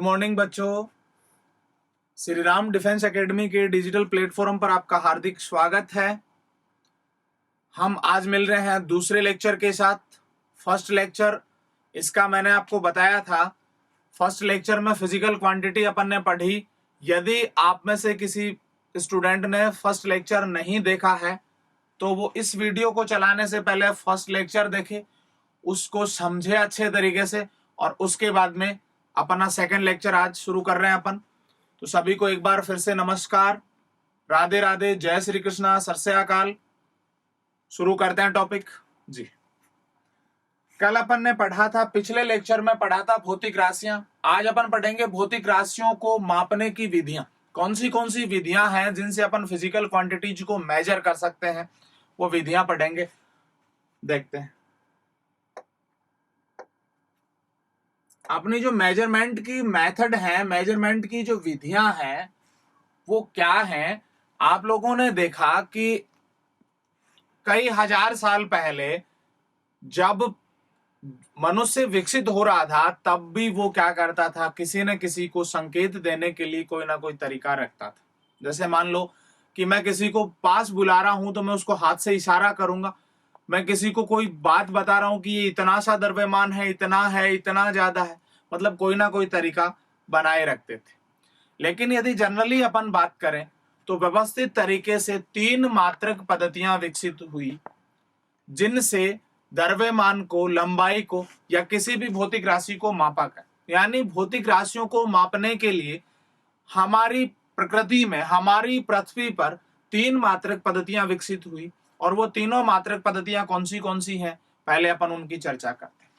Morning बच्चों, Shri Ram defence academy के digital platform पर आपका हार्दिक स्वागत है। हम आज मिल रहे हैं दूसरे लेक्चर के साथ। फर्स्ट लेक्चर इसका मैंने आपको बताया था। फर्स्ट लेक्चर में फिजिकल क्वांटिटी अपन ने पढ़ी। यदि आप में से किसी स्टूडेंट ने फर्स्ट लेक्चर नहीं देखा है तो वो इस वीडियो को चलाने से पहले फर्स्ट लेक्चर देखे, उसको समझे अच्छे तरीके से, और उसके बाद में अपना सेकंड लेक्चर आज शुरू कर रहे हैं अपन। तो सभी को एक बार फिर से नमस्कार, राधे राधे, जय श्री कृष्णा, सत श्री अकाल। शुरू करते हैं टॉपिक जी। कल अपन ने पढ़ा था, पिछले लेक्चर में पढ़ा था भौतिक राशियां। आज अपन पढ़ेंगे भौतिक राशियों को मापने की विधियां। कौन सी विधियां हैं जिनसे अपन फिजिकल क्वांटिटीज को मेजर कर सकते हैं, वो विधियां पढ़ेंगे। देखते हैं अपनी जो मेजरमेंट की मेथड है, मेजरमेंट की जो विधियां हैं वो क्या हैं। आप लोगों ने देखा कि कई हजार साल पहले जब मनुष्य विकसित हो रहा था तब भी वो क्या करता था, किसी न किसी को संकेत देने के लिए कोई ना कोई तरीका रखता था। जैसे मान लो कि मैं किसी को पास बुला रहा हूं तो मैं उसको हाथ से इशारा करूंगा। मैं किसी को कोई बात बता रहा हूं कि ये इतना सा द्रव्यमान है, इतना है, इतना ज्यादा है, मतलब कोई ना कोई तरीका बनाए रखते थे। लेकिन यदि जनरली अपन बात करें तो व्यवस्थित तरीके से 3 मात्रक पद्धतियां विकसित हुई जिनसे द्रव्यमान को, लंबाई को या किसी भी भौतिक राशि को मापा गया। यानी भौतिक राशियों को मापने के लिए हमारी प्रकृति में, हमारी पृथ्वी पर 3 मात्रक पद्धतियां विकसित हुई। और वो तीनों मात्रक पद्धतियां कौन सी हैं, पहले अपन उनकी चर्चा करते हैं।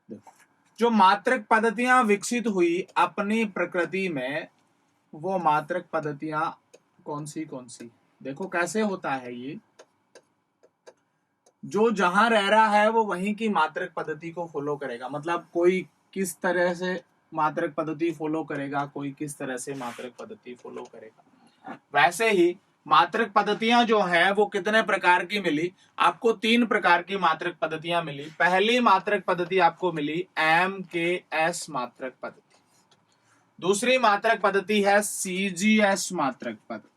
देखो, जो मात्रक पद्धतियां विकसित हुई अपनी प्रकृति में, वो मात्रक पद्धतियां कौन सी। देखो कैसे होता है ये, जो जहां रह रहा है वो वहीं की मात्रक पद्धति को फॉलो करेगा। मतलब कोई किस तरह से मात्रक पद्धति फॉलो करेगा, कोई किस तरह से मात्रक पद्धति फॉलो करेगा। वैसे ही मात्रक पद्धतियां जो है वो कितने प्रकार की मिली आपको? 3 प्रकार की मात्रक पद्धतियां मिली। पहली मात्रक पद्धति आपको मिली MKS मात्रक पद्धति। दूसरी मात्रक पद्धति है CGS मात्रक पद्धति,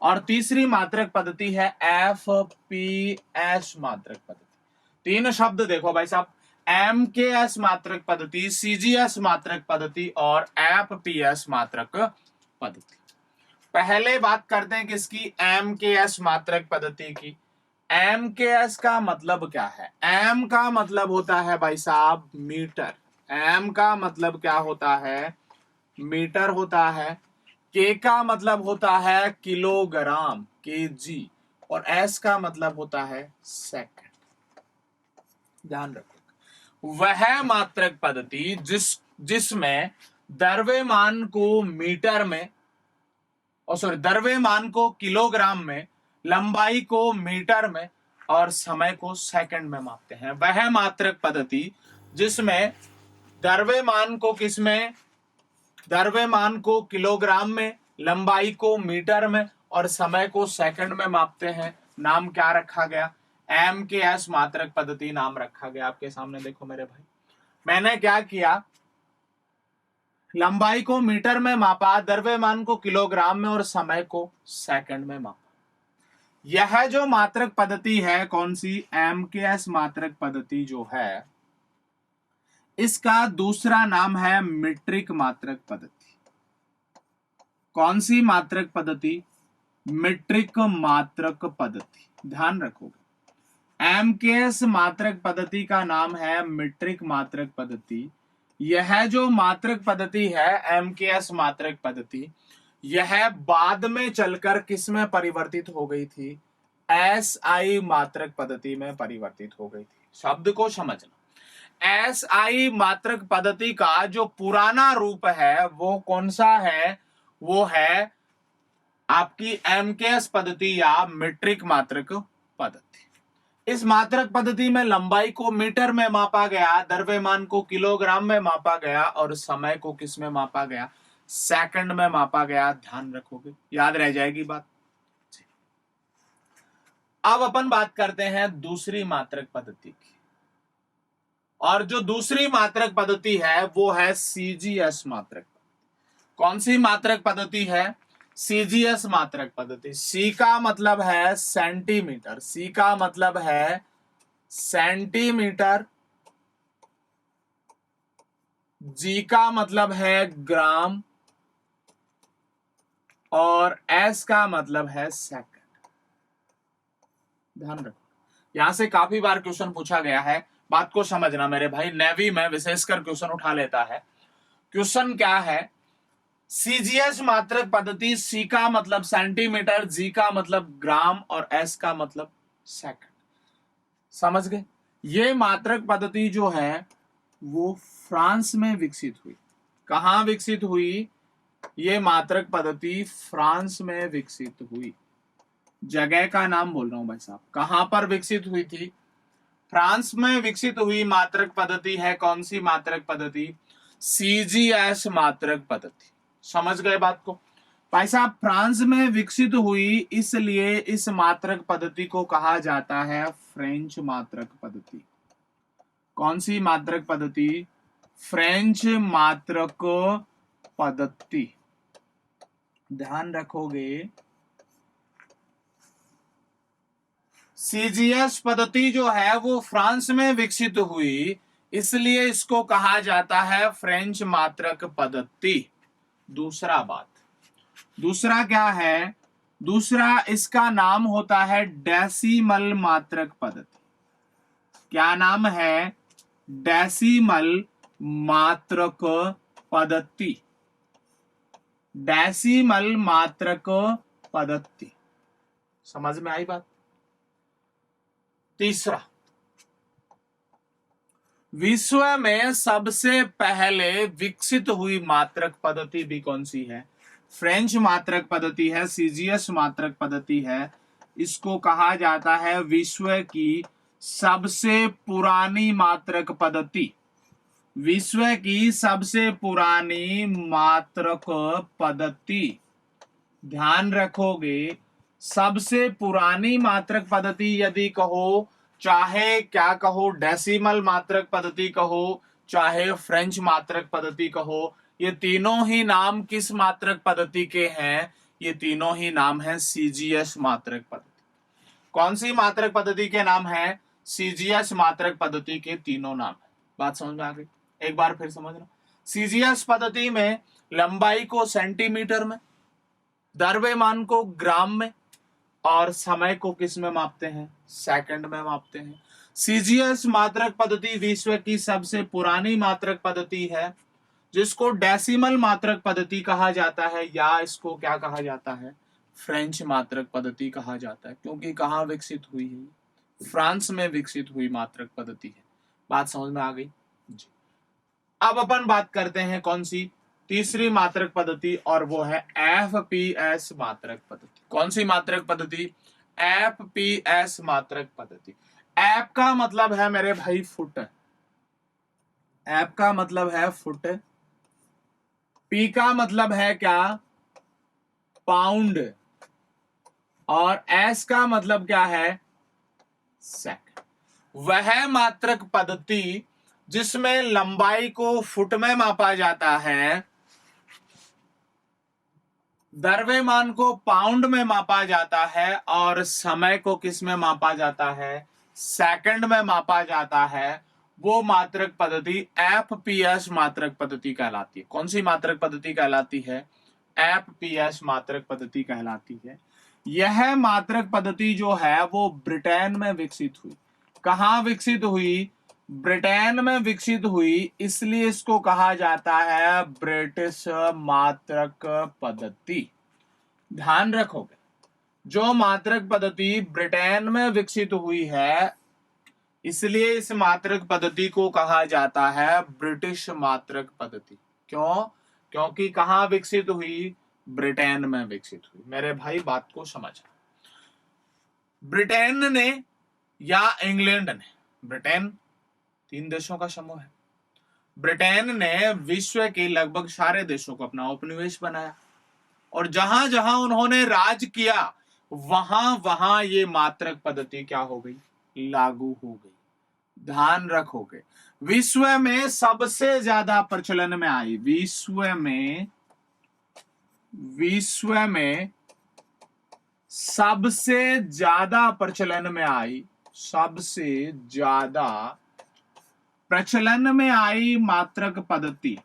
और तीसरी मात्रक पद्धति है FPS मात्रक पद्धति। 3 शब्द देखो भाई साहब, MKS मात्रक पद्धति, CGS मात्रक पद्धति और FPS मात्रक पद्धति। पहले बात करते हैं किसकी? MKS मात्रक पद्धति की। MKS का मतलब क्या है? M का मतलब होता है भाई साहब मीटर। M का मतलब क्या होता है? मीटर होता है। K का मतलब होता है किलोग्राम, kg, और S का मतलब होता है सेकंड। ध्यान रखो, वह मात्रक पद्धति जिसमें द्रव्यमान को मीटर में, द्रव्यमान को किलोग्राम में, लंबाई को मीटर में और समय को सेकंड में मापते हैं। वह मात्रक पद्धति जिसमें द्रव्यमान को किसमें? द्रव्यमान को किलोग्राम में, लंबाई को मीटर में और समय को सेकंड में मापते हैं। नाम क्या रखा गया? MKS मात्रक पद्धति नाम रखा गया। आपके सामने देखो मेरे भाई, मैंने क्या किया, लंबाई को मीटर में मापा, द्रव्यमान को किलोग्राम में और समय को सेकंड में मापा। यह जो मात्रक पद्धति है, कौन सी? MKS मात्रक पद्धति जो है, इसका दूसरा नाम है मीट्रिक मात्रक पद्धति। कौन सी मात्रक पद्धति? मीट्रिक मात्रक पद्धति। ध्यान रखोगे, MKS मात्रक पद्धति का नाम है मीट्रिक मात्रक पद्धति। यह जो मात्रक पद्धति है MKS मात्रक पद्धति, यह बाद में चलकर किस में परिवर्तित हो गई थी? SI मात्रक पद्धति में परिवर्तित हो गई थी। शब्द को समझना, SI मात्रक पद्धति का जो पुराना रूप है वो कौन सा है? वो है आपकी MKS पद्धति या मीट्रिक मात्रक पद्धति। इस मात्रक पद्धति में लंबाई को मीटर में मापा गया, द्रव्यमान को किलोग्राम में मापा गया और समय को किस में मापा गया? सेकंड में मापा गया। ध्यान रखोगे, याद रह जाएगी बात। अब अपन बात करते हैं दूसरी मात्रक पद्धति की, और जो दूसरी मात्रक पद्धति है वो है सीजीएस मात्रक। कौन सी मात्रक पद्धति है? सीजीएस मात्रक पद्धति। सी का मतलब है सेंटीमीटर, सी का मतलब है सेंटीमीटर, जी का मतलब है ग्राम, और एस का मतलब है सेकंड। ध्यान रखो, यहां से काफी बार क्वेश्चन पूछा गया है, बात को समझना मेरे भाई, नेवी में विशेषकर क्वेश्चन उठा लेता है। क्वेश्चन क्या है? सीजीएस मात्रक पद्धति, सी का मतलब सेंटीमीटर, जी का मतलब ग्राम और एस का मतलब सेकंड। समझ गए? ये मात्रक पद्धति जो है वो फ्रांस में विकसित हुई। कहां विकसित हुई? ये मात्रक पद्धति फ्रांस में विकसित हुई। जगह का नाम बोल रहा हूं भाई साहब, कहां पर विकसित हुई थी? फ्रांस में विकसित हुई मात्रक पद्धति है कौन सी मात्रक पद्धति? सीजीएस मात्रक पद्धति। समझ गए बात को? भाई साहब, फ्रांस में विकसित हुई इसलिए इस मात्रक पद्धति को कहा जाता है फ्रेंच मात्रक पद्धति। कौन सी मात्रक पद्धति? फ्रेंच मात्रक पद्धति। ध्यान रखोगे, सीजीएस पद्धति जो है वो फ्रांस में विकसित हुई इसलिए इसको कहा जाता है फ्रेंच मात्रक पद्धति। दूसरा क्या है? दूसरा इसका नाम होता है डेसिमल मात्रक पद्धति। क्या नाम है? डेसिमल मात्रक पद्धति। डेसिमल मात्रक पद्धति। समझ में आई बात? तीसरा, विश्व में सबसे पहले विकसित हुई मात्रक पद्धति भी कौन सी है? फ्रेंच मात्रक पद्धति है, सीजीएस मात्रक पद्धति है। इसको कहा जाता है विश्व की सबसे पुरानी मात्रक पद्धति। विश्व की सबसे पुरानी मात्रक पद्धति। ध्यान रखोगे, सबसे पुरानी मात्रक पद्धति यदि कहो, चाहे क्या कहो, डेसिमल मात्रक पद्धति कहो, चाहे फ्रेंच मात्रक पद्धति कहो, ये तीनों ही नाम किस मात्रक पद्धति के हैं? ये तीनों ही नाम है सीजीएस मात्रक पद्धति। कौन सी मात्रक पद्धति के नाम है? सीजीएस मात्रक पद्धति के तीनों नाम है। बात समझ में आ गई? एक बार फिर समझना। सीजीएस पद्धति में लंबाई को सेंटीमीटर में, द्रव्यमान को ग्राम में, और समय को किस में मापते हैं? सेकंड में मापते हैं। सीजीएस मात्रक पद्धति विश्व की सबसे पुरानी मात्रक पद्धति है, जिसको डेसिमल मात्रक पद्धति कहा जाता है, या इसको क्या कहा जाता है? फ्रेंच मात्रक पद्धति कहा जाता है। क्योंकि कहां विकसित हुई है? फ्रांस में विकसित हुई मात्रक पद्धति है। बात समझ में आ गई जी? अब अपन बात करते हैं कौन सी? तीसरी मात्रक पद्धति, और वो है एफपीएस मात्रक पद्धति। कौन सी मात्रक पद्धति? एफपीएस मात्रक पद्धति। एफ का मतलब है मेरे भाई फुट। एफ का मतलब है फुट। पी का मतलब है क्या? पाउंड। और एस का मतलब क्या है? सेकंड। वह मात्रक पद्धति जिसमें लंबाई को फुट में मापा जाता है, द्रव्यमान को पाउंड में मापा जाता है, और समय को किस में मापा जाता है? सेकंड में मापा जाता है, वो मात्रक पद्धति एफपीएस मात्रक पद्धति कहलाती है। कौन सी मात्रक पद्धति कहलाती है? एफपीएस मात्रक पद्धति कहलाती है। यह मात्रक पद्धति जो है वो ब्रिटेन में विकसित हुई। कहां विकसित हुई? ब्रिटेन में विकसित हुई, इसलिए इसको कहा जाता है ब्रिटिश मात्रक पद्धति। ध्यान रखोगे, जो मात्रक पद्धति ब्रिटेन में विकसित हुई है, इसलिए इस मात्रक पद्धति को कहा जाता है ब्रिटिश मात्रक पद्धति। क्यों? क्योंकि कहां विकसित हुई? ब्रिटेन में विकसित हुई। मेरे भाई बात को समझना। ब्रिटेन ने या इंग्लैंड ने, ब्रिटेन 3 देशों का समूह है, ब्रिटेन ने विश्व के लगभग सारे देशों को अपना उपनिवेश बनाया, और जहां जहां उन्होंने राज किया वहां वहां ये मात्रक पद्धति क्या हो गई? लागू हो गई। ध्यान रखोगे। विश्व में सबसे ज्यादा प्रचलन में आई, विश्व में सबसे ज्यादा प्रचलन में आई, सबसे ज्यादा प्रचलन में आई मात्रक पद्धति,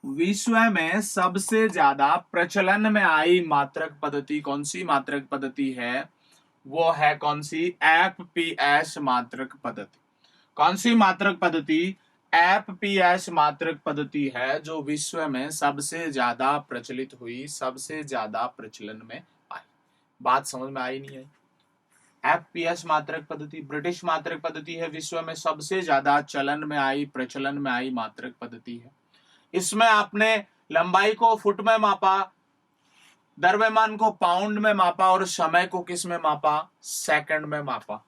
विश्व में सबसे ज्यादा प्रचलन में आई मात्रक पद्धति कौन सी मात्रक पद्धति है? वो है कौन सी? एफपीएस मात्रक पद्धति। कौन सी मात्रक पद्धति? एफपीएस मात्रक पद्धति है जो विश्व में सबसे ज्यादा प्रचलित हुई, सबसे ज्यादा प्रचलन में आई। बात समझ में आई नहीं आई? एफपीएस मात्रक पद्धति ब्रिटिश मात्रक पद्धति है, विश्व में सबसे ज्यादा चलन में आई, प्रचलन में आई मात्रक पद्धति है। इसमें आपने लंबाई को फुट में मापा, द्रव्यमान को पाउंड में मापा और समय को किस में मापा? सेकंड में मापा।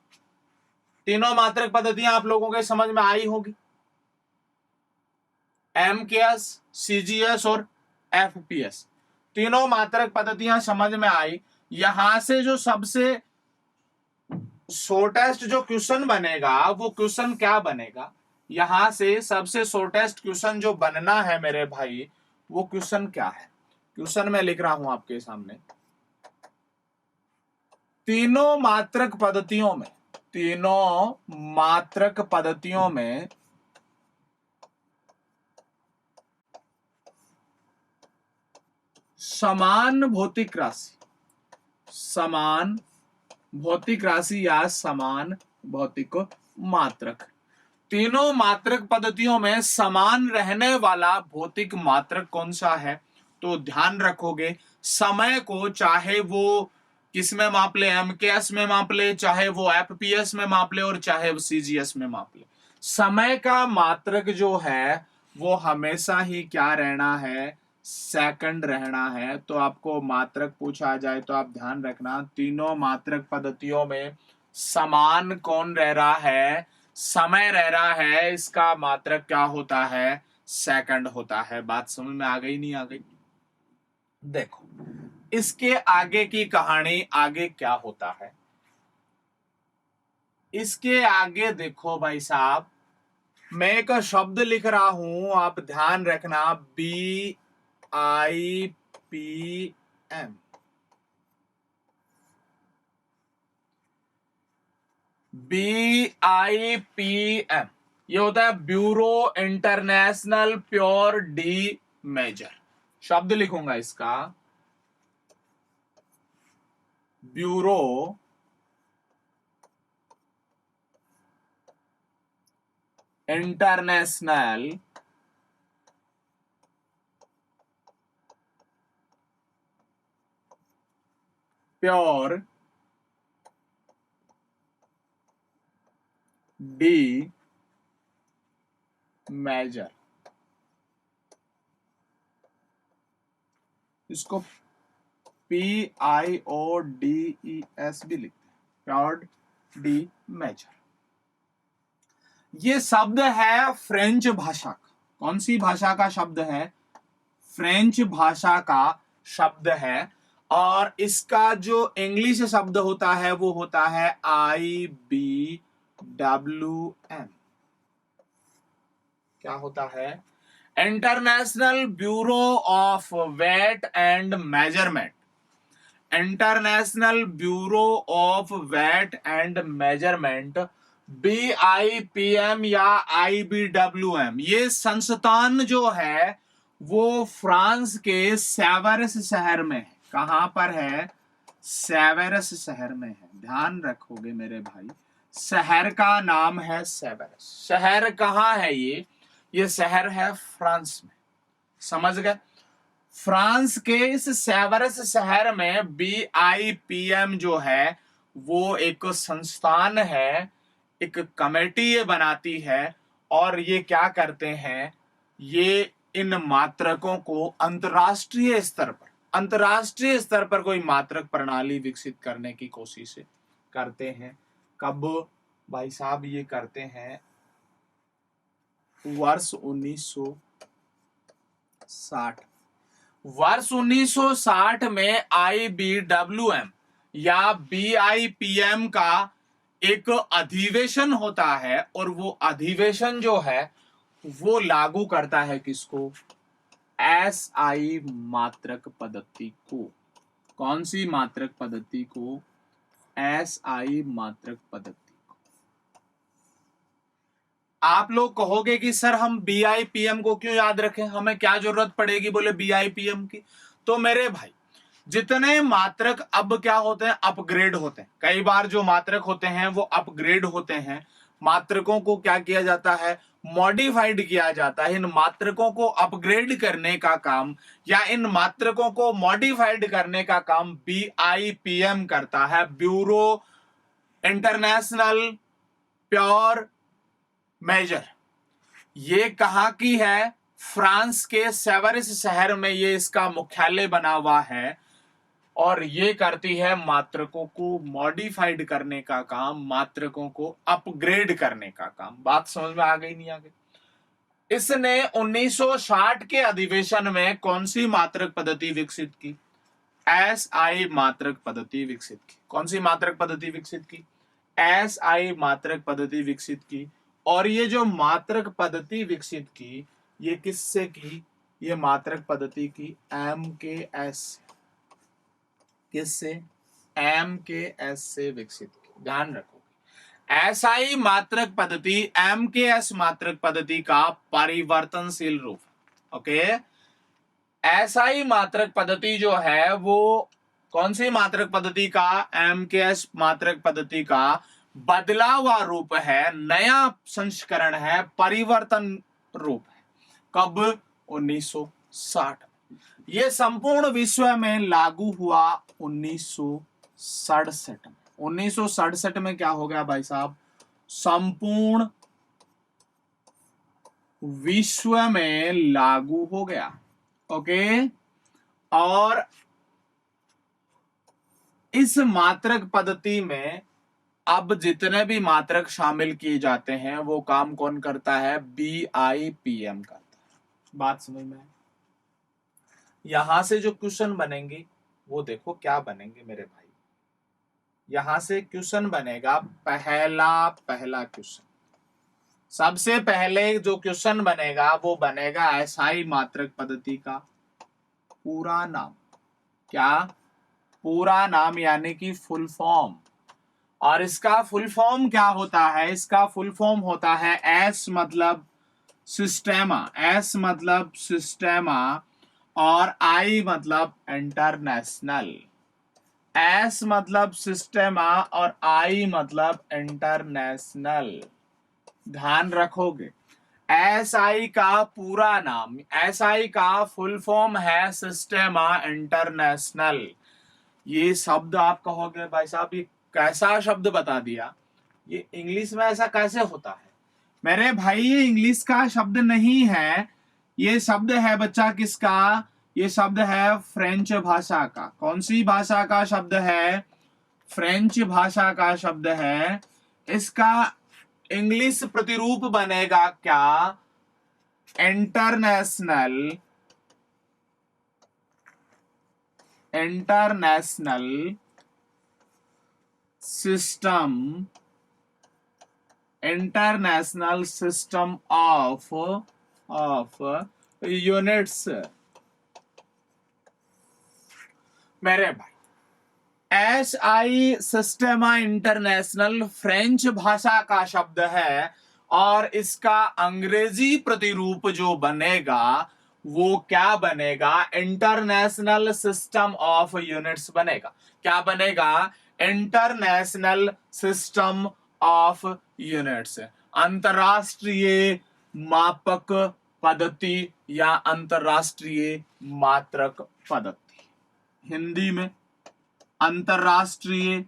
तीनों मात्रक पद्धतियां आप लोगों के समझ में आई होगी, एमकेएस, सीजीएस और एफपीएस। तीनों मात्रक पद्धतियां समझ में आई। यहां से जो सबसे शॉर्टेस्ट जो क्वेश्चन बनेगा वो क्वेश्चन क्या बनेगा? यहां से सबसे शॉर्टेस्ट क्वेश्चन जो बनना है मेरे भाई, वो क्वेश्चन क्या है? क्वेश्चन मैं लिख रहा हूं आपके सामने। तीनों मात्रक पद्धतियों में, तीनों मात्रक पद्धतियों में समान भौतिक राशि, समान भौतिक राशि या समान भौतिक मात्रक, तीनों मात्रक पद्धतियों में समान रहने वाला भौतिक मात्रक कौन सा है? तो ध्यान रखोगे, समय को चाहे वो किस में माप ले, एमकेएस में माप ले, चाहे वो एफपीएस में माप ले और चाहे वो सीजीएस में माप ले, समय का मात्रक जो है वो हमेशा ही क्या रहना है? सेकंड रहना है। तो आपको मात्रक पूछा जाए तो आप ध्यान रखना, तीनों मात्रक पद्धतियों में समान कौन रह रहा है? समय रह रहा है। इसका मात्रक क्या होता है? सेकंड होता है। बात समझ में आ गई नहीं आ गई? देखो इसके आगे की कहानी, आगे क्या होता है इसके आगे देखो भाई साहब, मैं एक शब्द लिख रहा हूं, आप ध्यान रखना, BIPM। BIPM ये होता है bureau international pure de measure. शब्द लिखूंगा इसका, bureau international pure de measure. इसको PIODES भी लिखते हैं, प्योर डी मेजर। ये शब्द है फ्रेंच भाषा का। कौन सी भाषा का शब्द है? फ्रेंच भाषा का शब्द है। और इसका जो इंग्लिश शब्द होता है वो होता है IBWM। क्या होता है? International bureau of weight and measurement. International bureau of weight and measurement, BIPM या IBWM। ये संस्थान जो है वो फ्रांस के सेवरस शहर में है। कहां पर है? सेवरस शहर में है। ध्यान रखोगे मेरे भाई, शहर का नाम है सेवरस। शहर कहां है? ये शहर है फ्रांस में। समझ गए? फ्रांस के इस सेवरस शहर में BIPM जो है वो एक संस्थान है, एक कमेटी ये बनाती है और ये क्या करते हैं? ये इन मात्रकों को अंतरराष्ट्रीय स्तर पर कोई मात्रक प्रणाली विकसित करने की कोशिश करते हैं। कब भाई साहब ये करते हैं? वर्ष 1960। वर्ष 1960 में IBWM या BIPM का एक अधिवेशन होता है और वो अधिवेशन जो है वो लागू करता है किसको? एसआई मात्रक पद्धति को। कौन सी मात्रक पद्धति को? एसआई मात्रक पद्धति को। आप लोग कहोगे कि सर हम बीआईपीएम को क्यों याद रखें, हमें क्या जरूरत पड़ेगी बोले बीआईपीएम की? तो मेरे भाई जितने मात्रक अब क्या होते हैं, अपग्रेड होते हैं। कई बार जो मात्रक होते हैं वो अपग्रेड होते हैं। मात्रकों को क्या किया जाता है? मॉडिफाइड किया जाता है। इन मात्रकों को अपग्रेड करने का काम या इन मात्रकों को मॉडिफाइड करने का काम बीआईपीएम करता है, ब्यूरो इंटरनेशनल प्योर मेजर। ये कहां की है? फ्रांस के सेवरिस शहर में ये इसका मुख्यालय बना हुआ है और ये करती है मात्रकों को मॉडिफाइड करने का काम, मात्रकों को अपग्रेड करने का काम। बात समझ में आ गई नहीं आ गई? इसने 1960 के अधिवेशन में कौन सी मात्रक पद्धति विकसित की? एसआई मात्रक पद्धति विकसित की। कौन सी मात्रक पद्धति विकसित की? एसआई मात्रक पद्धति विकसित की। और ये जो मात्रक पद्धति विकसित की, ये किससे की? ये मात्रक पद्धति की एमकेएस। किससे? एमकेएस से विकसित की। ध्यान रखोगे, एसआई मात्रक पद्धति एमकेएस मात्रक पद्धति का परिवर्तनशील रूप। ओके, एसआई मात्रक पद्धति जो है वो कौन सी मात्रक पद्धति का? एमकेएस मात्रक पद्धति का बदला हुआ रूप है, नया संस्करण है, परिवर्तन रूप है। कब? 1960। ये संपूर्ण विश्व में लागू हुआ 1967 में। 1967 में क्या हो गया भाई साहब? संपूर्ण विश्व में लागू हो गया। ओके, और इस मात्रक पद्धति में अब जितने भी मात्रक शामिल किए जाते हैं वो काम कौन करता है? बीआईपीएम करता है। बात समझ में? यहां से जो क्वेश्चन बनेंगे वो देखो क्या बनेंगे मेरे भाई। यहां से क्वेश्चन बनेगा पहला क्वेश्चन। सबसे पहले जो क्वेश्चन बनेगा वो बनेगा एसआई मात्रक पद्धति का पूरा नाम। क्या? पूरा नाम, यानी कि फुल फॉर्म। और इसका फुल फॉर्म क्या होता है? इसका फुल फॉर्म होता है एस मतलब सिस्टेमा, एस मतलब सिस्टेमा और आई मतलब इंटरनेशनल। एस मतलब सिस्टेमा और आई मतलब इंटरनेशनल। ध्यान रखोगे, एसआई का पूरा नाम, एसआई का फुल फॉर्म है सिस्टेमा इंटरनेशनल। ये शब्द आप कहोगे भाई साहब ये कैसा शब्द बता दिया, ये इंग्लिश में ऐसा कैसे होता है? मेरे भाई ये इंग्लिश का शब्द नहीं है, ये शब्द है बच्चा किसका? ये शब्द है फ्रेंच भाषा का। कौन सी भाषा का शब्द है? फ्रेंच भाषा का शब्द है। इसका इंग्लिश प्रतिरूप बनेगा क्या? International system, international system of units. मेरे भाई एसआई सिस्टेमा इंटरनेशनल फ्रेंच भाषा का शब्द है और इसका अंग्रेजी प्रतिरूप जो बनेगा वो क्या बनेगा? इंटरनेशनल सिस्टम ऑफ यूनिट्स बनेगा। क्या बनेगा? इंटरनेशनल सिस्टम ऑफ यूनिट्स, अंतरराष्ट्रीय मापक पद्धति या अंतरराष्ट्रीय मात्रक पद्धति। हिंदी में अंतरराष्ट्रीय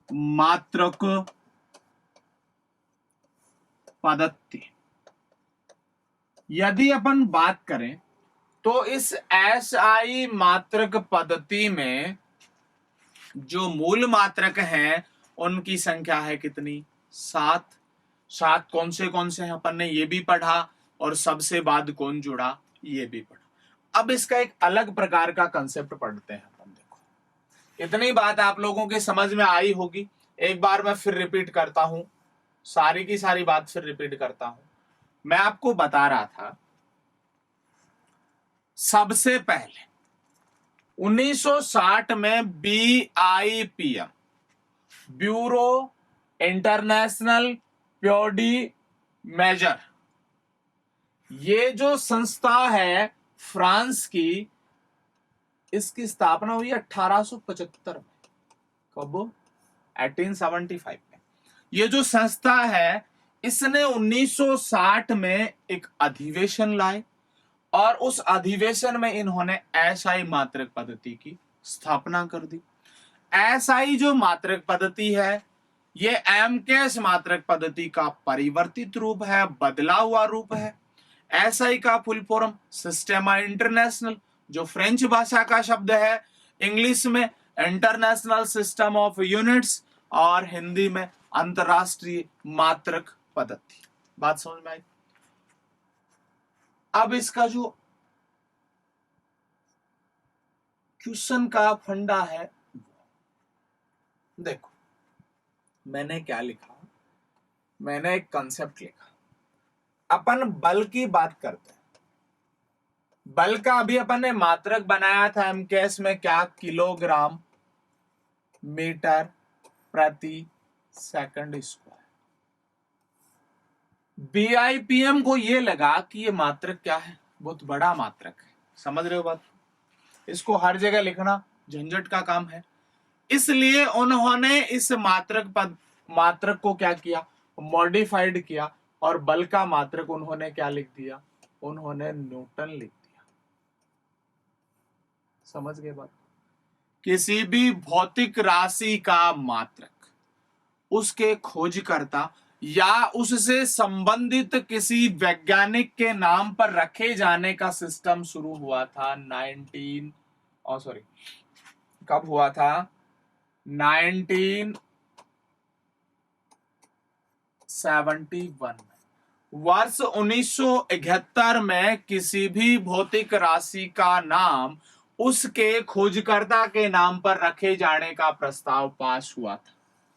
मात्रक पद्धति। यदि अपन बात करें तो इस एसआई मात्रक पद्धति में जो मूल मात्रक हैं उनकी संख्या है कितनी? 7। 7 कौन से हैं अपन ने ये भी पढ़ा और सबसे बाद कौन जुड़ा ये भी पढ़ा। अब इसका एक अलग प्रकार का कंसेप्ट पढ़ते हैं अपन। देखो इतनी बात आप लोगों के समझ में आई होगी। एक बार मैं फिर रिपीट करता हूं, सारी की सारी बात फिर रिपीट करता हूं। मैं आपको बता रहा था, सबसे पहले 1960 में BIPM, bureau international purity measure, ये जो संस्था है फ्रांस की, इसकी स्थापना हुई 1875 में। कब? 1875 में। ये जो संस्था है, इसने 1960 में एक अधिवेशन लाए और उस अधिवेशन में इन्होंने एसआई मात्रक पद्धति की स्थापना कर दी। एसआई जो मात्रक पद्धति है, ये एमकेएस मात्रक पद्धति का परिवर्तित रूप है, बदला हुआ रूप है। एसआई का फुल फॉर्म सिस्टेमा इंटरनेशनल, जो फ्रेंच भाषा का शब्द है, इंग्लिश में इंटरनेशनल सिस्टम ऑफ यूनिट्स और हिंदी में अंतरराष्ट्रीय मात्रक पद्धति। बात समझ में आई? अब इसका जो क्वेश्चन का फंडा है, देखो मैंने क्या लिखा, मैंने एक कंसेप्ट लिखा। अपन बल की बात करते हैं। बल का अभी अपन ने मात्रक बनाया था एमकेएस में, क्या? किलोग्राम मीटर प्रति सेकंड स्क्वायर। BIPM को ये लगा कि ये मात्रक क्या है, बहुत बड़ा मात्रक है। समझ रहे हो बात? इसको हर जगह लिखना झंझट का काम है, इसलिए उन्होंने इस मात्रक को क्या किया, मॉडिफाइड किया और बल का मात्रक उन्होंने क्या लिख दिया, उन्होंने न्यूटन लिख दिया। समझ गए बात? किसी भी भौतिक राशि का मात्रक उसके खोजकर्ता या उससे संबंधित किसी वैज्ञानिक के नाम पर रखे जाने का सिस्टम शुरू हुआ था कब हुआ था? 1971 में। वर्ष 1971 में किसी भी भौतिक राशि का नाम उसके खोजकर्ता के नाम पर रखे जाने का प्रस्ताव पास हुआ था।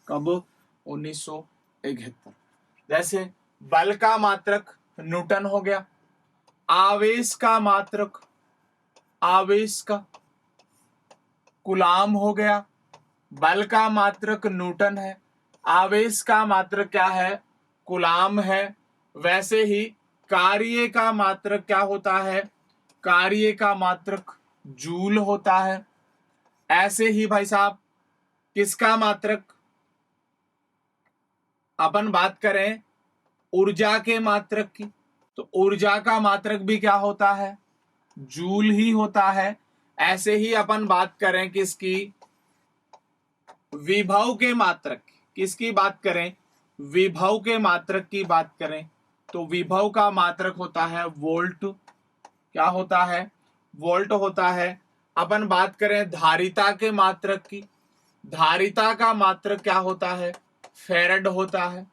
कब? 1971। जैसे बल का मात्रक न्यूटन हो गया, आवेश का मात्रक, आवेश का कूलाम हो गया। बल का मात्रक न्यूटन है, आवेश का मात्रक क्या है? कूलाम है। वैसे ही कार्य का मात्रक क्या होता है? कार्य का मात्रक जूल होता है। ऐसे ही भाई साहब किसका मात्रक, अपन बात करें ऊर्जा के मात्रक की, तो ऊर्जा का मात्रक भी क्या होता है? जूल ही होता है। ऐसे ही अपन बात करें किसकी, विभव के मात्रक की, किसकी बात करें? विभव के मात्रक की बात करें तो विभव का मात्रक होता है वोल्ट। क्या होता है? वोल्ट होता है। अपन बात करें धारिता के मात्रक की, धारिता का मात्रक क्या होता है? फेरेड होता है।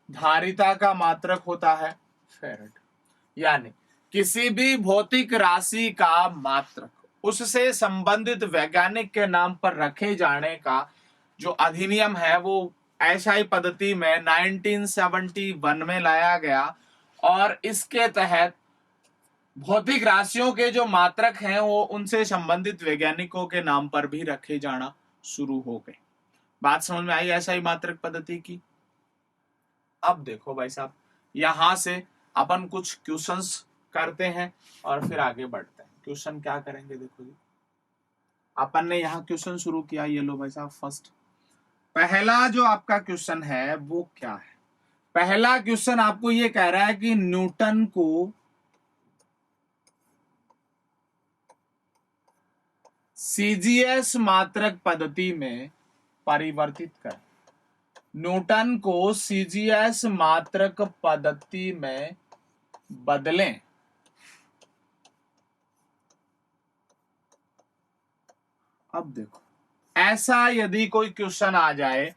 धारिता का मात्रक होता है फेरेड। यानी किसी भी भौतिक राशि का मात्रक उससे संबंधित वैज्ञानिक के नाम पर रखे जाने का जो अधिनियम है वो एसआई पद्धति में 1971 में लाया गया और इसके तहत भौतिक राशियों के जो मात्रक हैं वो उनसे संबंधित वैज्ञानिकों के नाम पर भी रखे जाना शुरू हो गए। बात समझ में आई एसआई मात्रक पद्धति की? अब देखो भाई साहब, यहां से अपन कुछ क्वेश्चंस करते हैं और फिर आगे बढ़ते हैं। क्वेश्चन क्या करेंगे देखो जी, अपन ने यहाँ क्वेश्चन शुरू किया। ये लो भाई साहब, फर्स्ट पहला जो आपका क्वेश्चन है वो क्या है? पहला क्वेश्चन आपको ये कह रहा है कि न्यूटन को सीजीएस मात्रक पद्धति में परिवर्तित करें। न्यूटन को सीजीएस मात्रक पद्धति में बदलें। अब देखो, ऐसा यदि कोई क्वेश्चन आ जाए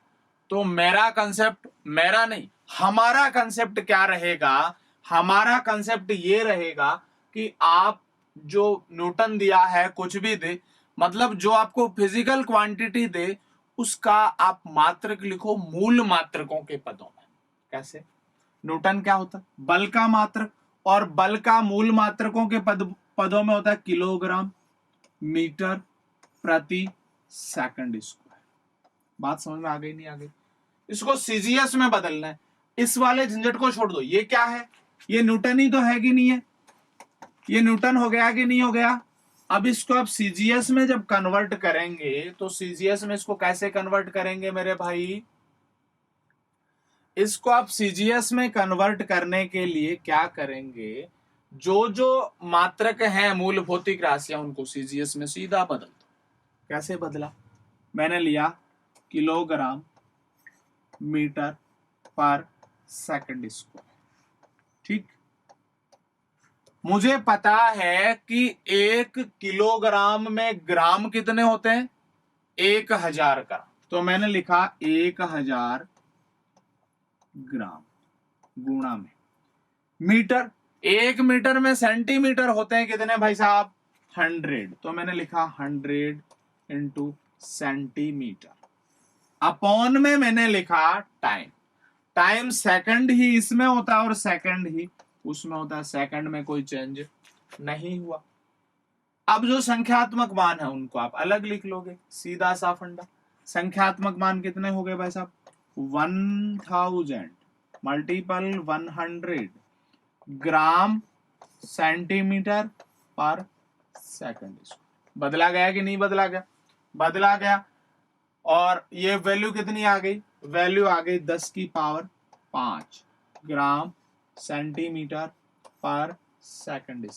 तो मेरा कंसेप्ट, मेरा नहीं हमारा कंसेप्ट क्या रहेगा? हमारा कंसेप्ट ये रहेगा कि आप जो न्यूटन दिया है कुछ भी दे, मतलब जो आपको फिजिकल क्वांटिटी दे उसका आप मात्रक लिखो मूल मात्रकों के पदों में। कैसे? न्यूटन क्या होता है? बल का मात्रक, और बल का मूल मात्रकों के पदों में होता है किलोग्राम मीटर प्रति सेकंड स्क्वायर। बात समझ में आ गई? नहीं आ गई? इसको सीजीएस में बदलना है। इस वाले झंझट को छोड़ दो। ये क्या है? ये न्यूटन ही तो है कि नहीं है? ये न्यूटन हो गया कि नहीं हो गया? अब इसको आप सीजीएस में जब कन्वर्ट करेंगे तो सीजीएस में इसको कैसे कन्वर्ट करेंगे मेरे भाई? इसको आप सीजीएस में कन्वर्ट करने के लिए क्या करेंगे? जो जो मात्रक हैं मूल भौतिक राशियां उनको सीजीएस में सीधा बदल दो। कैसे बदला? मैंने लिया किलोग्राम मीटर पर सेकंड स्क्वायर। ठीक, मुझे पता है कि 1 किलोग्राम में ग्राम कितने होते हैं? 1000 ग्राम। तो मैंने लिखा 1000 ग्राम गुणा में मीटर। 1 मीटर में सेंटीमीटर होते हैं कितने भाई साहब? 100। तो मैंने लिखा 100 इंटू सेंटीमीटर। अपॉन में मैंने लिखा टाइम। टाइम सेकंड ही इसमें होता है और सेकंड ही उसमें होता है। सेकंड में कोई चेंज नहीं हुआ। अब जो संख्यात्मक मान है उनको आप अलग लिख लोगे, सीधा सा फंडा। संख्यात्मक मान कितने हो गए भाई साहब? 1000 मल्टीपल 100 ग्राम सेंटीमीटर पर सेकंड। बदला गया कि नहीं बदला गया? बदला गया। और ये वैल्यू कितनी आ गई? वैल्यू आ गई 10 की पावर 5 ग्राम सेंटीमीटर पर सेकंड।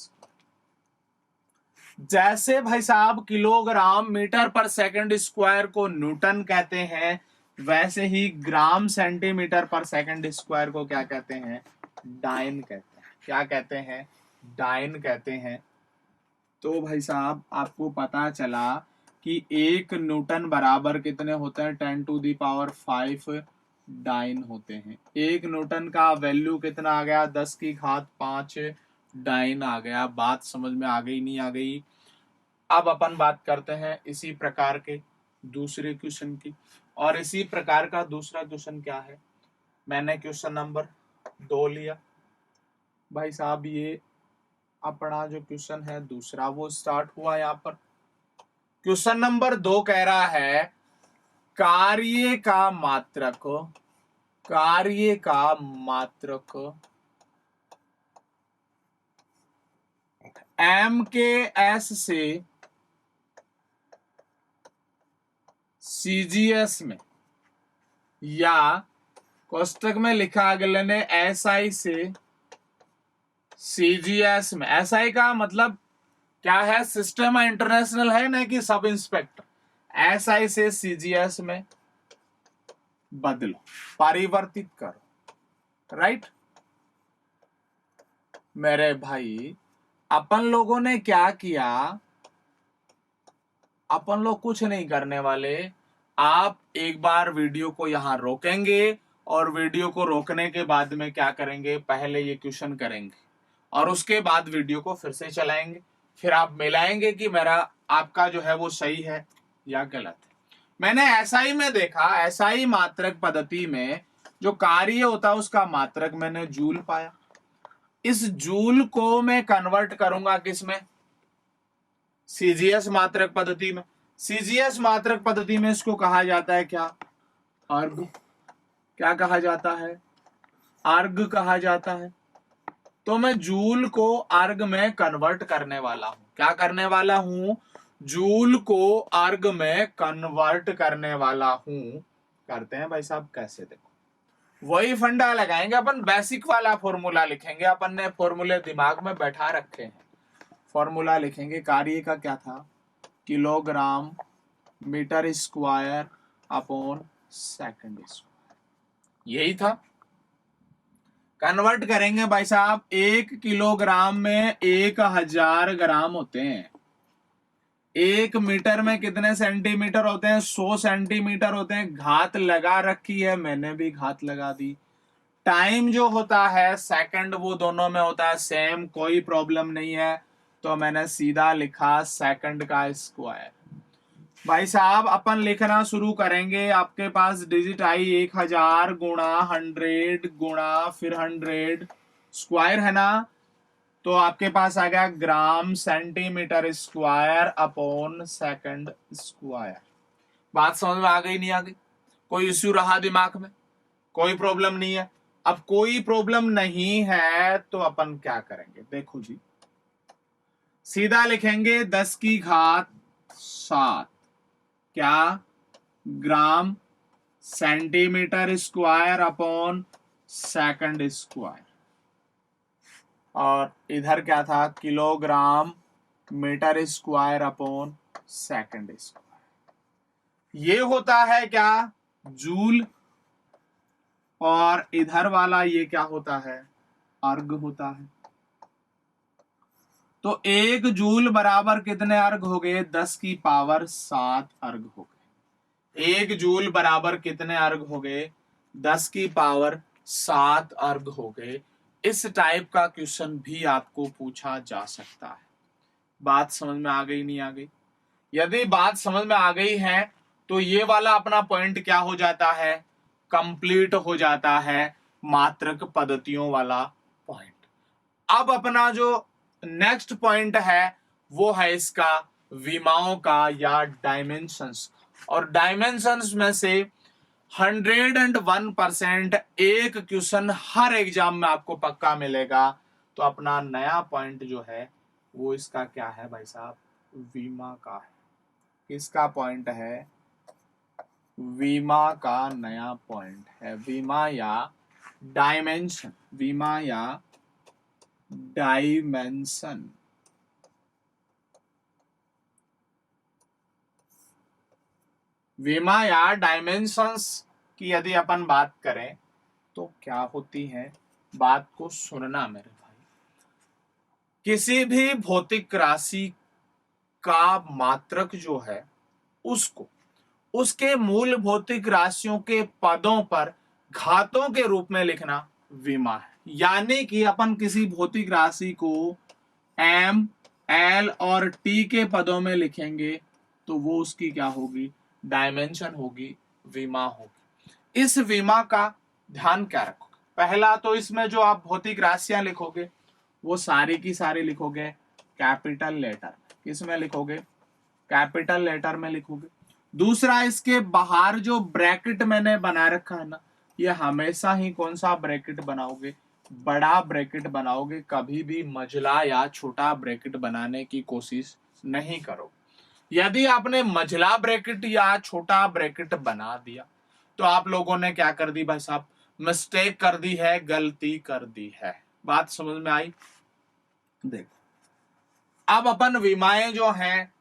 जैसे भाई साहब किलोग्राम मीटर पर सेकंड स्क्वायर को न्यूटन कहते हैं, वैसे ही ग्राम सेंटीमीटर पर सेकंड स्क्वायर को क्या कहते हैं? डाइन कहते हैं। क्या कहते हैं? डाइन कहते हैं। तो भाई साहब आपको पता चला कि 1 न्यूटन बराबर कितने होते हैं? 10 टू दी पावर 5 डाइन होते हैं। 1 न्यूटन का वैल्यू कितना आ गया? 10 की घात 5 डाइन आ गया। बात समझ में आ गई नहीं आ गई? अब अपन बात करते हैं इसी प्रकार के दूसरे क्वेश्चन की। और इसी प्रकार का दूसरा क्वेश्चन क्या है? मैंने क्वेश्चन नंबर 2 लिया भाई साहब। ये अपना जो क्वेश्चन है दूसरा वो स्टार्ट हुआ। यहाँ पर क्वेश्चन नंबर 2 कह रहा है कार्य का मात्रक एम के एस से सीजीएस में, या कोष्टक में लिखा अगले ने एसआई से सीजीएस में। एसआई का मतलब क्या है? सिस्टम इंटरनेशनल है ना कि सब इंस्पेक्टर। एसआई से सीजीएस में बदलो, परिवर्तित करो। राइट मेरे भाई, अपन लोगों ने क्या किया? अपन लोग कुछ नहीं करने वाले। आप एक बार वीडियो को यहां रोकेंगे और वीडियो को रोकने के बाद में क्या करेंगे? पहले ये क्वेश्चन करेंगे और उसके बाद वीडियो को फिर से चलाएंगे। फिर आप मिलाएंगे कि मेरा आपका जो है वो सही है या गलत है। मैंने एसआई में देखा, एसआई मात्रक पद्धति में जो कार्य होता है उसका मात्रक मैंने जूल पाया। इस जूल को मैं कन्वर्ट करूंगा किसमें? सीजीएस मात्रक पद्धति में। सीजीएस मात्रक पद्धति में इसको कहा जाता है क्या? अर्ग। क्या कहा जाता है? अर्ग कहा जाता है। तो मैं जूल को अर्ग में कन्वर्ट करने वाला हूं। क्या करने वाला हूं? जूल को अर्ग में कन्वर्ट करने वाला हूं। करते हैं भाई साहब कैसे? देखो वही फंडा लगाएंगे अपन, बेसिक वाला फॉर्मूला लिखेंगे। अपन ने फॉर्मूले दिमाग में बैठा रखे हैं। फॉर्मूला लिखेंगे। कार्य का क्या था? Kilogram metre square upon second square. यही था। कन्वर्ट करेंगे भाई साहब। 1 किलोग्राम में 1000 ग्राम होते हैं। 1 मीटर में कितने सेंटीमीटर होते हैं? 100 सेंटीमीटर होते हैं। घात लगा रखी है, मैंने भी घात लगा दी। टाइम जो होता है सेकंड, वो दोनों में होता है सेम, कोई प्रॉब्लम नहीं है। तो मैंने सीधा लिखा सेकंड का स्क्वायर। भाई साहब अपन लिखना शुरू करेंगे। आपके पास डिजिट आई 1000 गुणा 100 गुणा फिर 100 स्क्वायर है ना, तो आपके पास आ गया ग्राम centimetre square upon second square. बात समझ में आ गई नहीं आ गई? कोई इश्यू रहा दिमाग में? कोई प्रॉब्लम नहीं है? अब कोई प्रॉब्लम नहीं है तो अपन क्या करेंगे, देखो जी, सीधा लिखेंगे 10 की घात 7 क्या gram centimetre square upon second square, और इधर क्या था, kilogram metre square upon second square. ये होता है क्या, जूल, और इधर वाला ये क्या होता है, अर्ग होता है। तो 1 जूल बराबर कितने अर्ग हो गए, 10 की पावर 7 अर्ग हो गए। 1 जूल बराबर कितने अर्ग हो गए, 10 की पावर 7 अर्ग हो गए। इस टाइप का क्वेश्चन भी आपको पूछा जा सकता है। बात समझ में आ गई नहीं आ गई? यदि बात समझ में आ गई है तो ये वाला अपना पॉइंट क्या हो जाता है, कंप्लीट हो जाता है, मात्रक पद्धतियों वाला पॉइंट। अब अपना जो नेक्स्ट पॉइंट है वो है इसका विमाओं का या डायमेंशंस। और डायमेंशंस में से 101% एक क्वेश्चन हर एग्जाम में आपको पक्का मिलेगा। तो अपना नया पॉइंट जो है वो इसका क्या है भाई साहब, विमा का है। किसका पॉइंट है, विमा का नया पॉइंट है। विमा या डायमेंशन, विमा या डायमेंशन। विमा या डायमेंशंस की यदि अपन बात करें तो क्या होती है, बात को सुनना मेरे भाई। किसी भी भौतिक राशि का मात्रक जो है उसको उसके मूल भौतिक राशियों के पदों पर घातों के रूप में लिखना विमा है। यानी कि अपन किसी भौतिक राशि को एम, एल और टी के पदों में लिखेंगे तो वो उसकी क्या होगी, डायमेंशन होगी, विमा होगी। इस विमा का ध्यान क्या रखोगे, पहला तो इसमें जो आप भौतिक राशियां लिखोगे वो सारी की सारी लिखोगे कैपिटल लेटर। किसमें लिखोगे, कैपिटल लेटर में लिखोगे। दूसरा, इसके बाहर जो ब्रैकेट मैंने बना रखा है ना, ये हमेशा ही कौन सा ब्रैकेट बनाओगे, बड़ा ब्रैकेट बनाओगे। कभी भी मझला या छोटा ब्रैकेट बनाने की कोशिश नहीं करो। यदि आपने मझला ब्रैकेट या छोटा ब्रैकेट बना दिया तो आप लोगों ने क्या कर दी भाई साहब, मिस्टेक कर दी है, गलती कर दी है। बात समझ में आई? देखो अब अपन विमाएं जो हैं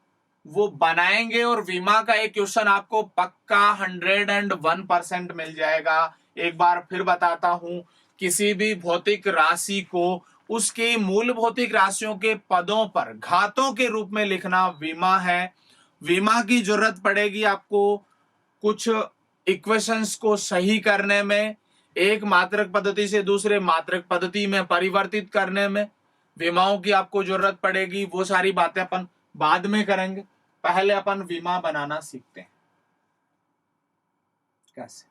वो बनाएंगे और विमा का एक क्वेश्चन आपको पक्का 101% मिल जाएगा। एक बार फिर बताता हूं, किसी भी भौतिक राशि को उसकी मूल भौतिक राशियों के पदों पर घातों के रूप में लिखना विमा है। विमा की जरूरत पड़ेगी आपको कुछ इक्वेशंस को सही करने में, एक मात्रक पद्धति से दूसरे मात्रक पद्धति में परिवर्तित करने में विमाओं की आपको जरूरत पड़ेगी। वो सारी बातें अपन बाद में करेंगे, पहले अपन विमा बनाना सीखते हैं। कैसे,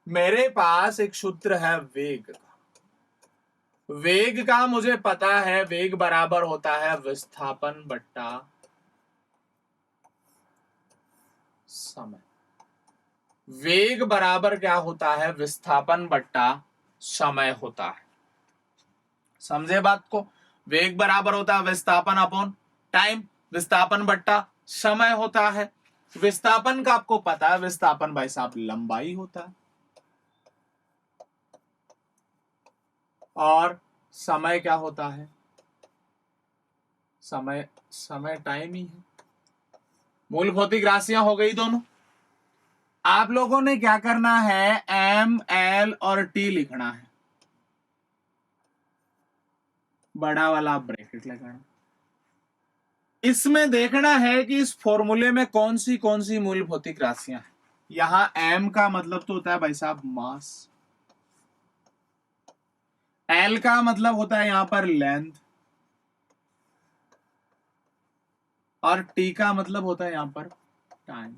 मेरे पास एक सूत्र है वेग का। वेग का मुझे पता है, वेग बराबर होता है विस्थापन बट्टा समय। वेग बराबर क्या होता है, विस्थापन बट्टा समय होता है। समझे बात को? वेग बराबर होता है विस्थापन अपॉन टाइम, विस्थापन बट्टा समय होता है। विस्थापन का आपको पता है, विस्थापन भाई साहब लंबाई होता है, और समय क्या होता है, समय टाइम ही है। मूल भौतिक राशियां हो गई दोनों। आप लोगों ने क्या करना है, एम, एल और टी लिखना है, बड़ा वाला ब्रैकेट लगाना। इसमें देखना है कि इस फॉर्मूले में कौन सी मूल भौतिक राशियां हैं। यहां एम का मतलब तो होता है भाई साहब मास, एल का मतलब होता है यहां पर लेंथ, और टी का मतलब होता है यहां पर टाइम।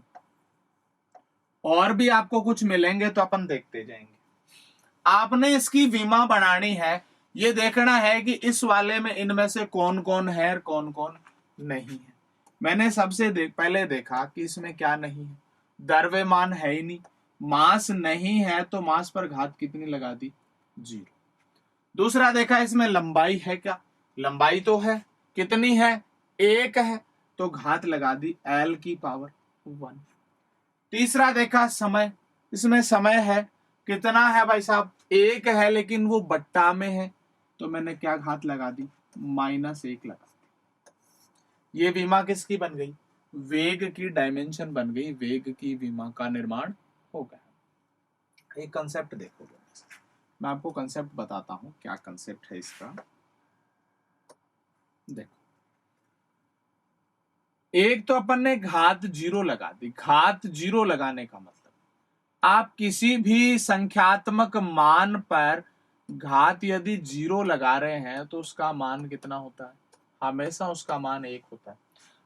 और भी आपको कुछ मिलेंगे तो अपन देखते जाएंगे। आपने इसकी विमा बनानी है, ये देखना है कि इस वाले में इनमें से कौन कौन है और कौन कौन नहीं है। मैंने सबसे पहले देखा कि इसमें क्या नहीं है, द्रव्यमान है ही नहीं, मास नहीं है, तो मास पर घात कितनी लगा दी, 0। दूसरा देखा इसमें लंबाई है क्या, लंबाई तो है, कितनी है, 1 है, तो घात लगा दी L की पावर 1। तीसरा देखा समय, इसमें समय है, कितना है भाई साहब, 1 है, लेकिन वो बट्टा में है, तो मैंने क्या घात लगा दी, -1 लगा दी। ये विमा किसकी बन गई, वेग की डायमेंशन बन गई, वेग की विमा का निर्माण हो गया। एक कंसेप्ट देखोगे, मैं आपको कंसेप्ट बताता हूं, क्या कंसेप्ट है इसका। देखो, एक तो अपन ने घात 0 लगा दी। घात 0 लगाने का मतलब, आप किसी भी संख्यात्मक मान पर घात यदि 0 लगा रहे हैं तो उसका मान कितना होता है, हमेशा उसका मान 1 होता है।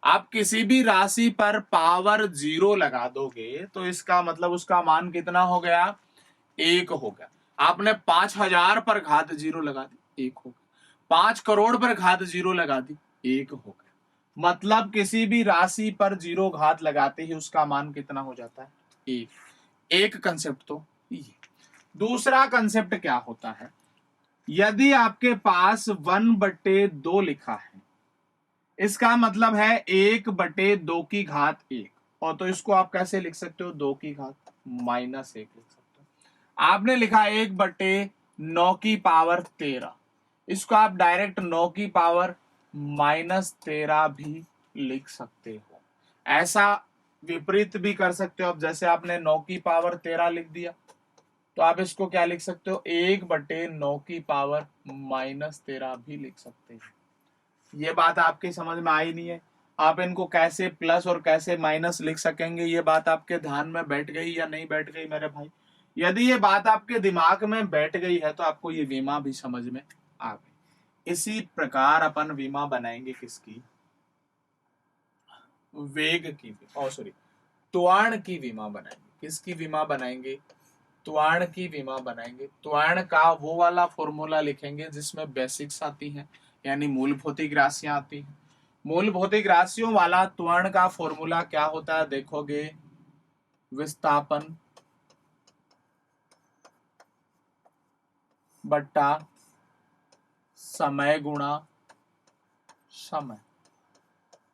आप किसी भी राशि पर पावर 0 लगा दोगे तो इसका मतलब उसका मान कितना हो गया, 1 हो गया। आपने 5000 पर घात 0 लगा दी, 1 हो गया। 5 करोड़ पर घात 0 लगा दी, 1 हो गया। मतलब किसी भी राशि पर 0 घात लगाते ही उसका मान कितना हो जाता है, 1। एक कंसेप्ट तो ये। दूसरा कंसेप्ट क्या होता है, यदि आपके पास 1/2 लिखा है, इसका मतलब है 1/2 की घात 1, और तो इसको आप कैसे लिख सकते हो, 2 की घात -1 लिख सकते हो। आपने लिखा 1/9 की पावर 13, इसको आप डायरेक्ट 9 की पावर -13 भी लिख सकते हो। ऐसा विपरीत भी कर सकते हो। अब जैसे आपने 9 की पावर 13 लिख दिया, तो आप इसको क्या लिख सकते हो, 1/9 की पावर -13 भी लिख सकते हो। ये बात आपकी समझ में आई नहीं है, आप इनको कैसे प्लस और कैसे माइनस लिख सकेंगे, ये बात आपके ध्यान में बैठ गई या नहीं बैठ गई मेरे भाई। यदि ये बात आपके दिमाग में बैठ गई है तो आपको ये विमा भी समझ में आ गई। इसी प्रकार अपन विमा बनाएंगे किसकी, वेग की, सॉरी, त्वरण की विमा बनाएंगे। किसकी विमा बनाएंगे, त्वरण की विमा बनाएंगे। त्वरण का वो वाला फॉर्मूला लिखेंगे जिसमें बेसिक्स आती हैं, यानी मूल भौतिक राशियां आती हैं। मूल भौतिक राशियों वाला त्वरण का फॉर्मूला क्या होता है, देखोगे, विस्थापन बट्टा समय गुणा समय,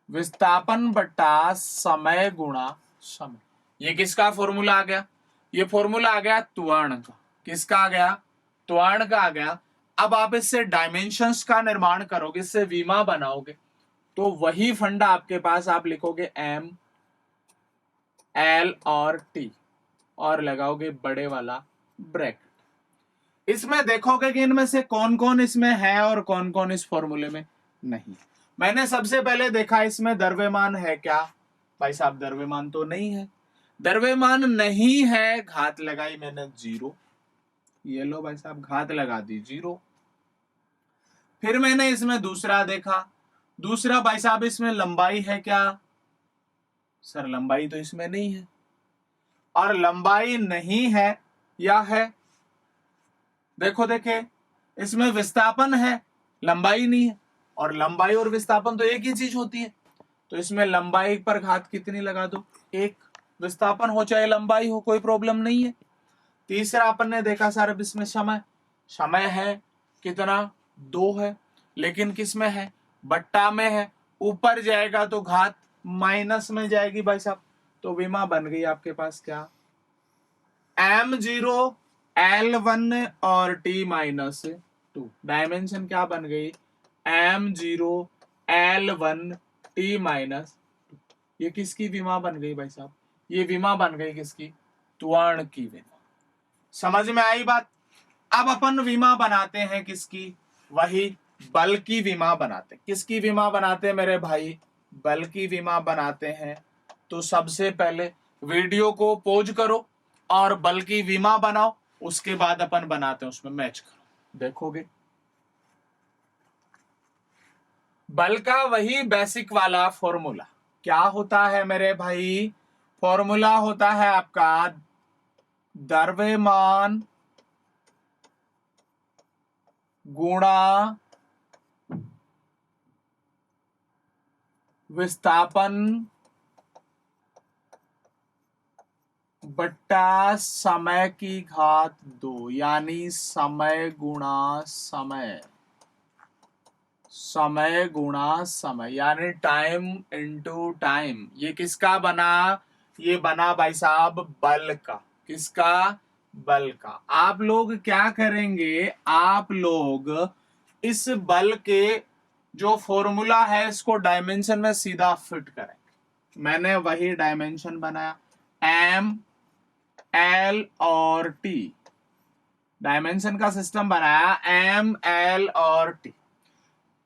विस्थापन बट्टा समय गुणा समय। ये किसका फॉर्मूला आ गया, ये फॉर्मूला आ गया त्वरण का। किसका आ गया, त्वरण का आ गया। अब आप इससे डायमेंशंस का निर्माण करोगे, इससे विमा बनाओगे, तो वही फंडा आपके पास, आप लिखोगे M, L और T और लगाओगे बड़े वाला ब्रैकेट। इसमें देखोगे कि इनमें से कौन कौन इसमें है और कौन कौन इस फॉर्मूले में नहीं। मैंने सबसे पहले देखा इसमें द्रव्यमान है क्या, भाई साहब द्रव्यमान तो नहीं है। द्रव्यमान नहीं है, घात लगाई मैंने 0, ये लो भाई साहब घात लगा दी 0। फिर मैंने इसमें दूसरा देखा, दूसरा भाई साहब इसमें लंबाई है क्या, सर लंबाई तो इसमें नहीं है, और लंबाई नहीं है या है, देखो देखे, इसमें विस्थापन है, लंबाई नहीं है, और लंबाई और विस्थापन तो एक ही चीज होती है, तो इसमें लंबाई पर घात कितनी लगा दो, 1। विस्थापन हो चाहे लंबाई हो, कोई प्रॉब्लम नहीं है। तीसरा अपन ने देखा सर अब इसमें समय, समय है कितना, 2 है, लेकिन किस में है, बट्टा में है, ऊपर जाएगा तो घात माइनस में जाएगी भाई साहब। तो विमा बन गई आपके पास क्या, M0, L1 और T-2। डायमेंशन क्या बन गई, M0, L1, T-2। ये किसकी विमा बन गई भाई साहब, ये विमा बन गई किसकी, त्वरण की विमा। समझ में आई बात। अब अपन विमा बनाते हैं किसकी, वही बल की विमा बनाते हैं। किसकी विमा बनाते हैं मेरे भाई, बल की विमा बनाते हैं। तो सबसे पहले वीडियो को पॉज करो और बल की विमा बनाओ, उसके बाद अपन बनाते हैं उसमें मैच करो, देखोगे बल का वही बेसिक वाला फॉर्मूला क्या होता है मेरे भाई, फॉर्मूला होता है आपका द्रव्यमान गुणा विस्थापन बट्टा समय की घात 2, यानी समय गुणा समय, समय गुणा समय, यानी टाइम इनटू टाइम। ये किसका बना? ये बना भाई साहब बल का। किसका? बल का। आप लोग क्या करेंगे? आप लोग इस बल के जो फॉर्मूला है इसको डायमेंशन में सीधा फिट करेंगे। मैंने वही डायमेंशन बनाया, एम, एल और टी। डायमेंशन का सिस्टम बनाया, एम, एल और टी।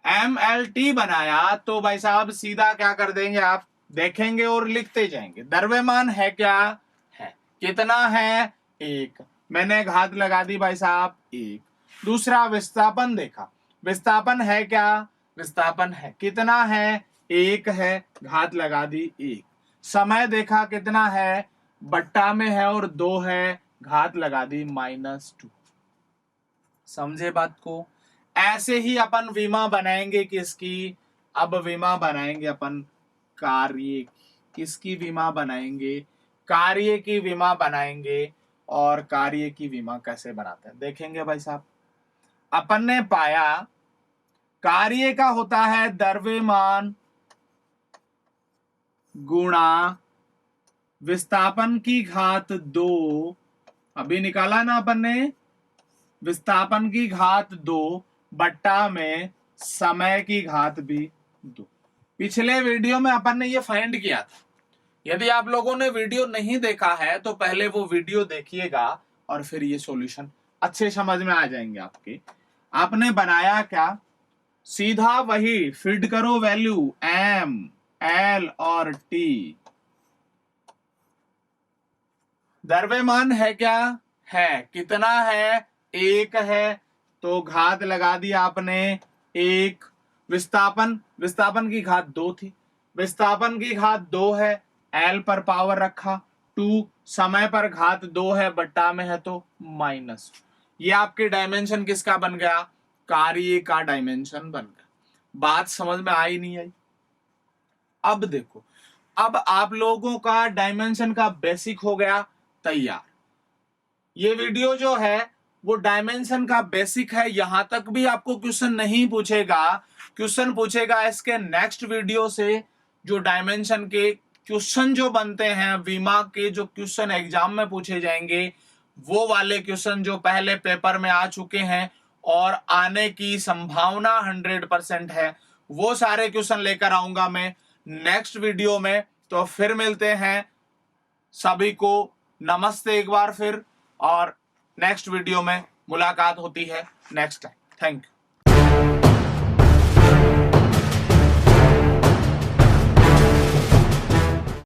एम, एल, टी बनाया तो भाई साहब सीधा क्या कर देंगे? आप देखेंगे और लिखते जाएंगे। द्रव्यमान है क्या? है। कितना है? 1। मैंने घात लगा दी भाई साहब 1। दूसरा विस्थापन देखा, विस्थापन है क्या? विस्थापन है। कितना है? 1 है, घात लगा दी 1। समय देखा कितना है? बट्टा में है और 2 है, घात लगा दी -2। समझे बात को? ऐसे ही अपन विमा बनाएंगे किसकी? अब विमा बनाएंगे अपन कार्य की। किसकी विमा बनाएंगे? कार्य की विमा बनाएंगे। और कार्य की विमा कैसे बनाते हैं देखेंगे भाई साहब। अपन ने पाया कार्य का होता है द्रव्यमान गुणा विस्थापन की घात 2। अभी निकाला ना अपन ने, विस्थापन की घात 2 बट्टा में समय की घात भी 2। पिछले वीडियो में अपन ने ये फाइंड किया था। यदि आप लोगों ने वीडियो नहीं देखा है तो पहले वो वीडियो देखिएगा और फिर ये सॉल्यूशन अच्छे समझ में आ जाएंगे आपके। आपने बनाया क्या? सीधा वही फिट करो वैल्यू एम, एल और टी। द्रव्यमान है क्या? है। कितना है? 1 है, तो घात लगा दी आपने 1। विस्थापन, विस्थापन की घात 2 थी, विस्थापन की घात 2 है, एल पर पावर रखा 2, समय पर घात 2 है, बट्टा में है तो माइनस। ये आपके डायमेंशन किसका बन गया? कार्य का डायमेंशन बन गया। बात समझ में आई नहीं आई? अब देखो, अब आप लोगों का डायमेंशन का बेसिक हो गया तैयार। ये वीडियो जो है वो डायमेंशन का बेसिक है। यहां तक भी आपको क्वेश्चन नहीं पूछेगा, क्वेश्चन पूछेगा इसके नेक्स्ट वीडियो से। जो डायमेंशन के क्वेश्चन जो बनते हैं, विमा के जो क्वेश्चन एग्जाम में पूछे जाएंगे, वो वाले क्वेश्चन जो पहले पेपर में आ चुके हैं और आने की संभावना 100% है, वो सारे क्वेश्चन लेकर आऊंगा मैं नेक्स्ट वीडियो में। तो फिर मिलते हैं सभी को। नमस्ते एक बार फिर, और नेक्स्ट वीडियो में मुलाकात होती है नेक्स्ट टाइम। Thank you.